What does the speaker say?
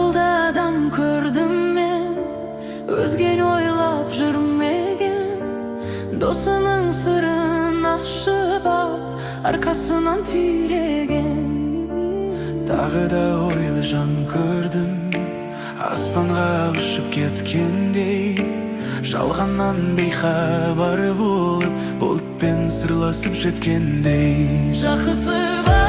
Акылды адам көрдім мен, өзгені ойлап жүрмеген. Досының сырын ашып ап, арқасынан түйреген. Тағы да ойлы жан көрдім, аспанға ұшып кеткендей. Жалғаннан бейхабар болып, бұлтпен сырласып жеткендей. Жақсы бар